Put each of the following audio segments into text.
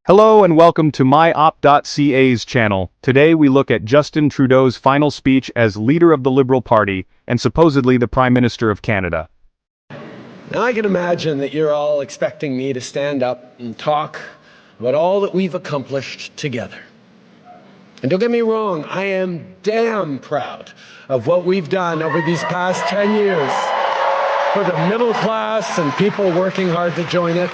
Hello and welcome to myop.ca's channel. Today we look at Justin Trudeau's final speech as leader of the Liberal Party and supposedly the Prime Minister of Canada. Now I can imagine that you're all expecting me to stand up and talk about all that we've accomplished together. And don't get me wrong, I am damn proud of what we've done over these past 10 years for the middle class and people working hard to join it.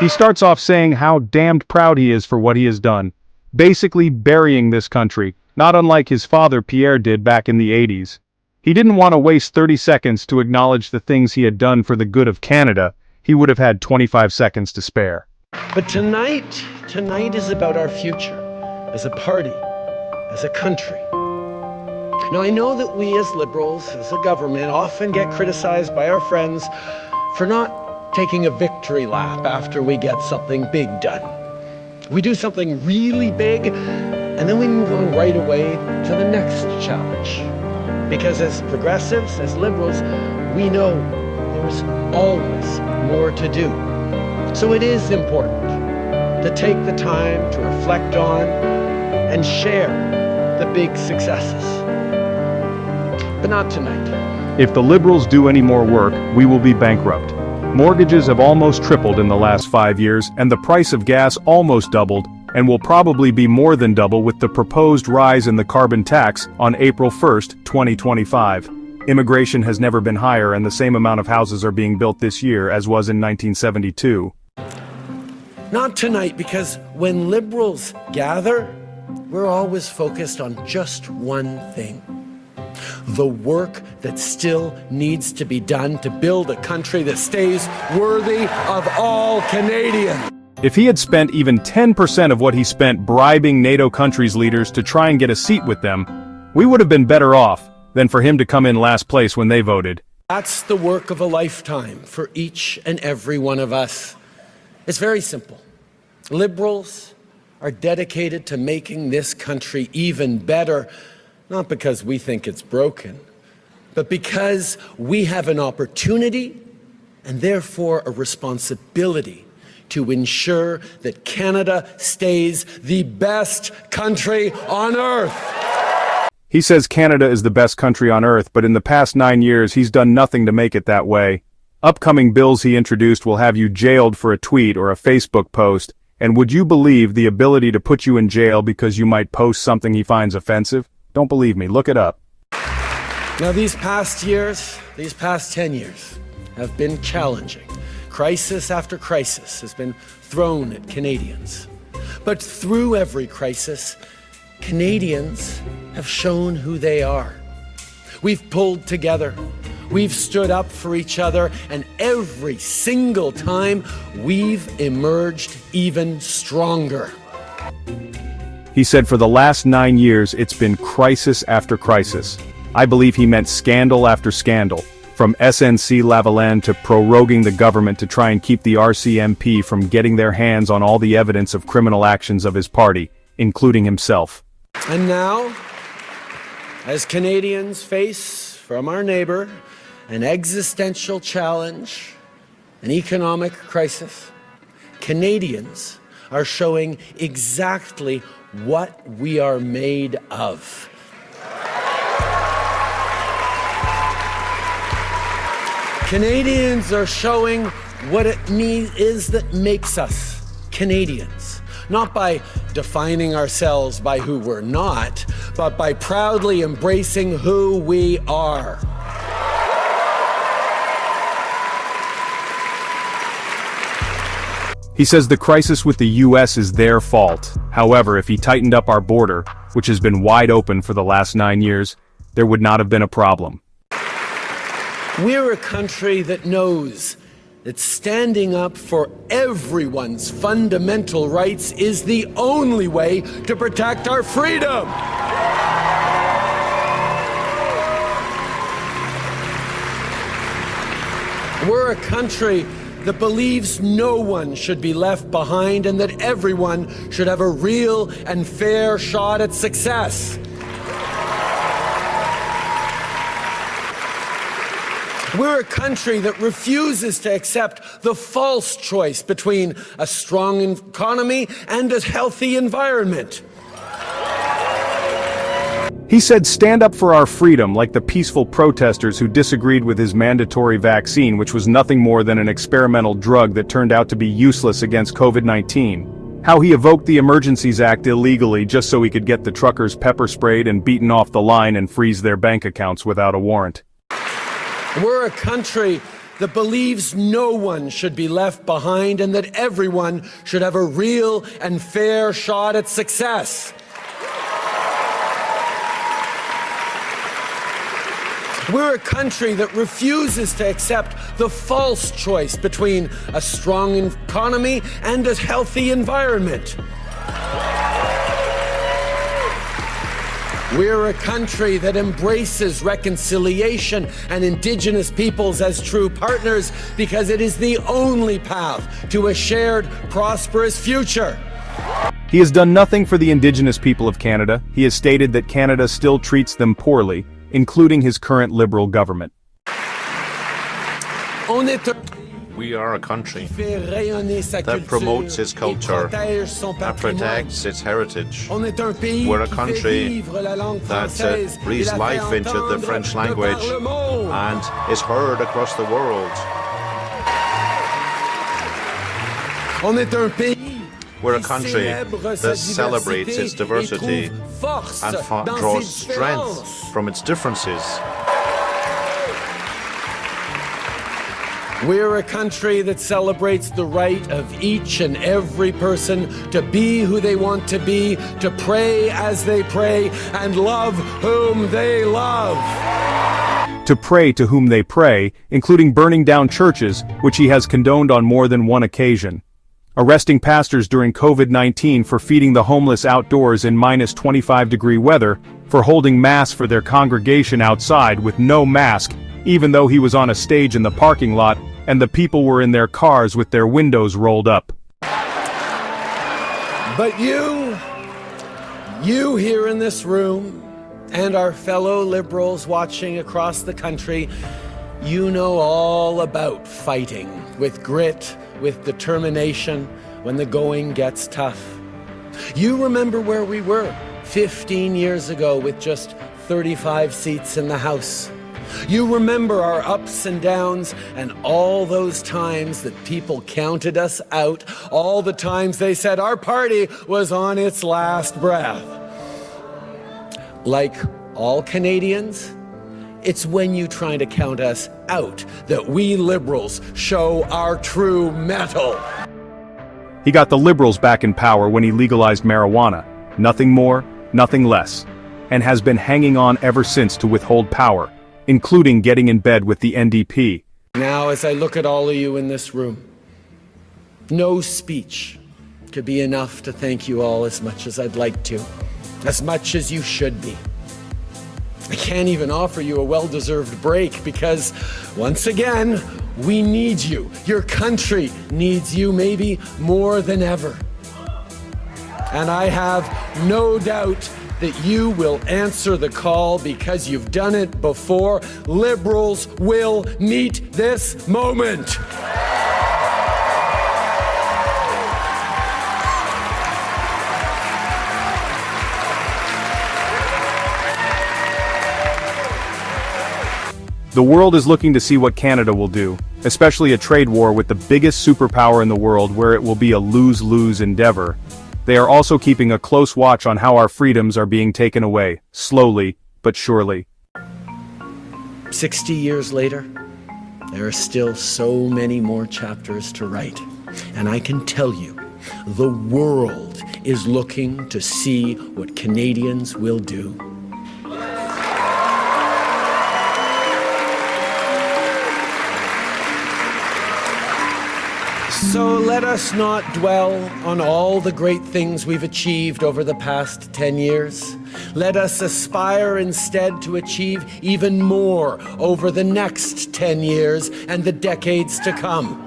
He starts off saying how damned proud he is for what he has done, basically burying this country, not unlike his father Pierre did back in the 80s. He didn't want to waste 30 seconds to acknowledge the things he had done for the good of Canada. He would have had 25 seconds to spare. But tonight is about our future, as a party, as a country. Now I know that we as Liberals, as a government, often get criticized by our friends for not taking a victory lap after we get something big done. We do something really big, and then we move on right away to the next challenge. Because as progressives, as Liberals, we know there's always more to do. So it is important to take the time to reflect on and share the big successes. But not tonight. If the Liberals do any more work, we will be bankrupt. Mortgages have almost tripled in the last 5 years, and the price of gas almost doubled, and will probably be more than double with the proposed rise in the carbon tax on April 1st, 2025. Immigration has never been higher, and the same amount of houses are being built this year as was in 1972. Not tonight, because when Liberals gather, we're always focused on just one thing. The work that still needs to be done to build a country that stays worthy of all Canadians. If he had spent even 10% of what he spent bribing NATO countries' leaders to try and get a seat with them, we would have been better off than for him to come in last place when they voted. That's the work of a lifetime for each and every one of us. It's very simple. Liberals are dedicated to making this country even better. Not because we think it's broken, but because we have an opportunity and therefore a responsibility to ensure that Canada stays the best country on earth. He says Canada is the best country on earth, but in the past 9 years he's done nothing to make it that way. Upcoming bills he introduced will have you jailed for a tweet or a Facebook post, and would you believe the ability to put you in jail because you might post something he finds offensive? Don't believe me, look it up. Now these past 10 years have been challenging. Crisis after crisis has been thrown at Canadians. But through every crisis, Canadians have shown who they are. We've pulled together, we've stood up for each other, and every single time we've emerged even stronger. He said for the last 9 years it's been crisis after crisis. I believe he meant scandal after scandal, from SNC-Lavalin to proroguing the government to try and keep the RCMP from getting their hands on all the evidence of criminal actions of his party, including himself. And now, as Canadians face from our neighbor an existential challenge, an economic crisis, Canadians are showing exactly what we are made of. Canadians are showing what it is that makes us Canadians. Not by defining ourselves by who we're not, but by proudly embracing who we are. He says the crisis with the US is their fault. However, if he tightened up our border, which has been wide open for the last 9 years, there would not have been a problem. We're a country that knows that standing up for everyone's fundamental rights is the only way to protect our freedom. We're a country that believes no one should be left behind and that everyone should have a real and fair shot at success. We're a country that refuses to accept the false choice between a strong economy and a healthy environment. He said stand up for our freedom like the peaceful protesters who disagreed with his mandatory vaccine, which was nothing more than an experimental drug that turned out to be useless against COVID-19. How he evoked the Emergencies Act illegally just so he could get the truckers pepper sprayed and beaten off the line and freeze their bank accounts without a warrant. We're a country that believes no one should be left behind and that everyone should have a real and fair shot at success. We're a country that refuses to accept the false choice between a strong economy and a healthy environment. We're a country that embraces reconciliation and Indigenous peoples as true partners because it is the only path to a shared, prosperous future. He has done nothing for the Indigenous people of Canada. He has stated that Canada still treats them poorly, including his current Liberal government. We are a country that promotes its culture and protects its heritage. We're a country that breathes life into the French language and is heard across the world. We're a country that celebrates its diversity and draws strength from its differences. We're a country that celebrates the right of each and every person to be who they want to be, to pray as they pray, and love whom they love. To pray to whom they pray, including burning down churches, which he has condoned on more than one occasion. Arresting pastors during COVID-19 for feeding the homeless outdoors in minus 25-degree weather, for holding mass for their congregation outside with no mask, even though he was on a stage in the parking lot and the people were in their cars with their windows rolled up. But you here in this room, and our fellow Liberals watching across the country, you know all about fighting with grit, with determination, when the going gets tough. You remember where we were 15 years ago with just 35 seats in the House. You remember our ups and downs and all those times that people counted us out, all the times they said our party was on its last breath. Like all Canadians, it's when you try to count us out that we Liberals show our true mettle. He got the Liberals back in power when he legalized marijuana, nothing more, nothing less, and has been hanging on ever since to withhold power, including getting in bed with the NDP. Now, as I look at all of you in this room, no speech could be enough to thank you all as much as I'd like to, as much as you should be. I can't even offer you a well-deserved break because, once again, we need you. Your country needs you maybe more than ever. And I have no doubt that you will answer the call because you've done it before. Liberals will meet this moment. The world is looking to see what Canada will do, especially a trade war with the biggest superpower in the world where it will be a lose-lose endeavor. They are also keeping a close watch on how our freedoms are being taken away, slowly but surely. 60 years later, there are still so many more chapters to write. And I can tell you, the world is looking to see what Canadians will do. So let us not dwell on all the great things we've achieved over the past 10 years. Let us aspire instead to achieve even more over the next 10 years and the decades to come.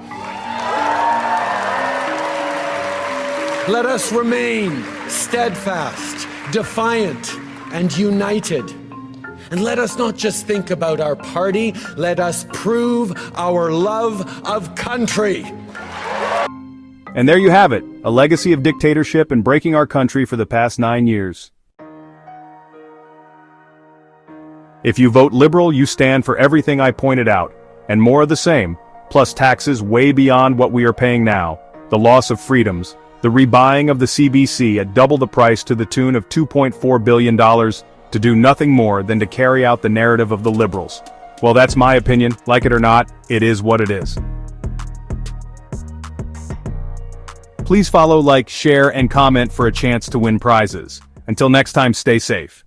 Let us remain steadfast, defiant, and united. And let us not just think about our party, let us prove our love of country. And there you have it, a legacy of dictatorship and breaking our country for the past 9 years. If you vote Liberal, you stand for everything I pointed out, and more of the same, plus taxes way beyond what we are paying now, the loss of freedoms, the rebuying of the CBC at double the price to the tune of $2.4 billion, to do nothing more than to carry out the narrative of the Liberals. Well, that's my opinion. Like it or not, it is what it is. Please follow, like, share, and comment for a chance to win prizes. Until next time, stay safe.